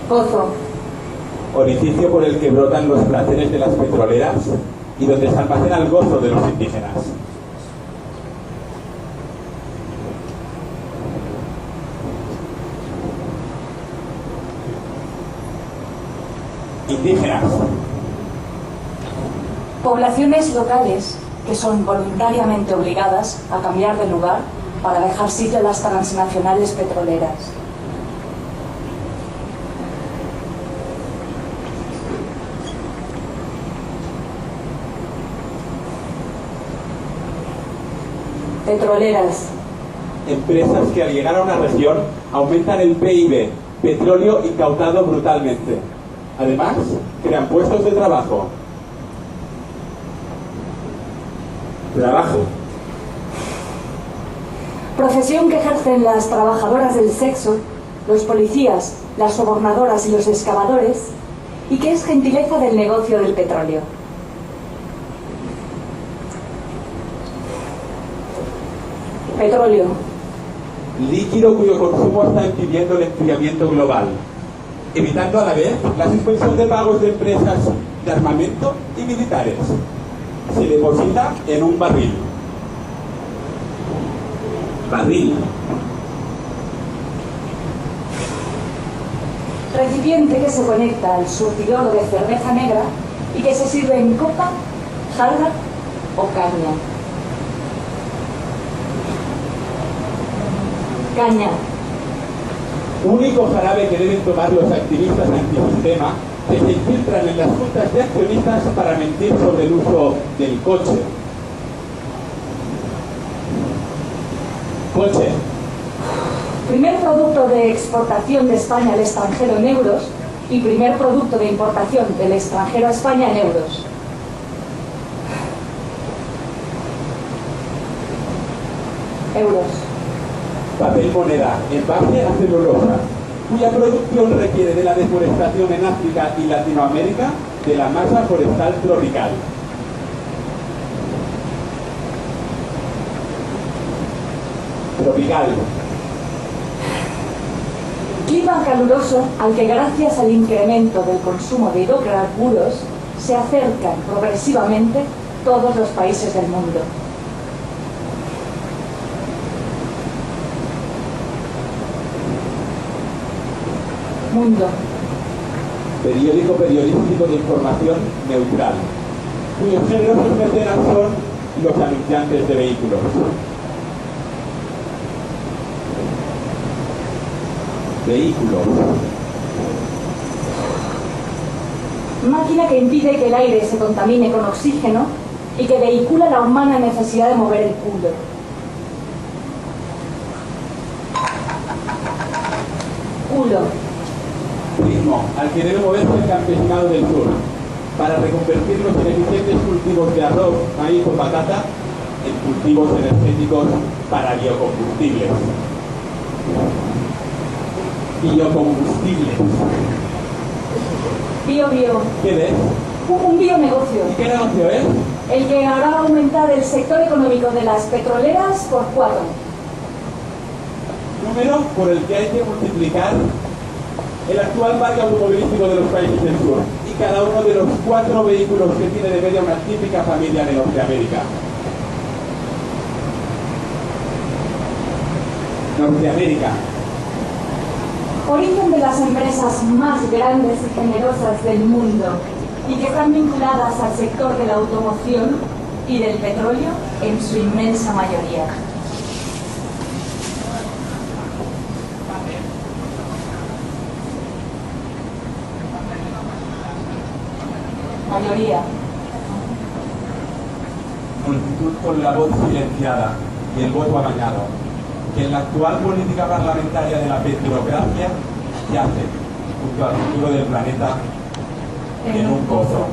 Pozo. Orificio por el que brotan los placeres de las petroleras y donde se almacena el gozo de los indígenas. Indígenas. Poblaciones locales que son voluntariamente obligadas a cambiar de lugar para dejar sitio a las transnacionales petroleras. Petroleras. Empresas que al llegar a una región aumentan el PIB, petróleo incautado brutalmente. Además, crean puestos de trabajo. Trabajo. Profesión que ejercen las trabajadoras del sexo, los policías, las sobornadoras y los excavadores, y que es gentileza del negocio del petróleo. Petróleo. Líquido cuyo consumo está impidiendo el enfriamiento global, evitando a la vez la suspensión de pagos de empresas de armamento y militares. Se deposita en un barril. Barril. Recipiente que se conecta al surtidor de cerveza negra y que se sirve en copa, jarra o caña. Caña. Único jarabe que deben tomar los activistas antisistema que se infiltran en las juntas de accionistas para mentir sobre el uso del coche. Coche. Primer producto de exportación de España al extranjero en euros y primer producto de importación del extranjero a España en euros. Euros. Papel moneda, envase a celulosa, cuya producción requiere de la deforestación en África y Latinoamérica de la masa forestal tropical. Tropical. Clima caluroso al que gracias al incremento del consumo de hidrocarburos se acercan progresivamente todos los países del mundo. Mundo. Periódico periodístico de información neutral, cuyos generosos mecenas son los anunciantes de vehículos. Vehículos. Máquina que impide que el aire se contamine con oxígeno y que vehicula la humana necesidad de mover el culo. Culo. Ritmo al que debe moverse el campesinado del sur para reconvertir los ineficientes cultivos de arroz, maíz o patata en cultivos energéticos para biocombustibles. Biocombustibles. Bio. ¿Qué ves? Un bionegocio. ¿Y qué negocio es? El que hará aumentar el sector económico de las petroleras por 4. Número por el que hay que multiplicar el actual parque automovilístico de los países del sur y cada uno de los 4 vehículos que tiene de media una típica familia de Norteamérica. Norteamérica. Origen de las empresas más grandes y generosas del mundo y que están vinculadas al sector de la automoción y del petróleo en su inmensa mayoría. Mayoría. Multitud con la voz silenciada y el voto amañado, que en la actual política parlamentaria de la petrocracia yace junto al futuro del planeta en un pozo.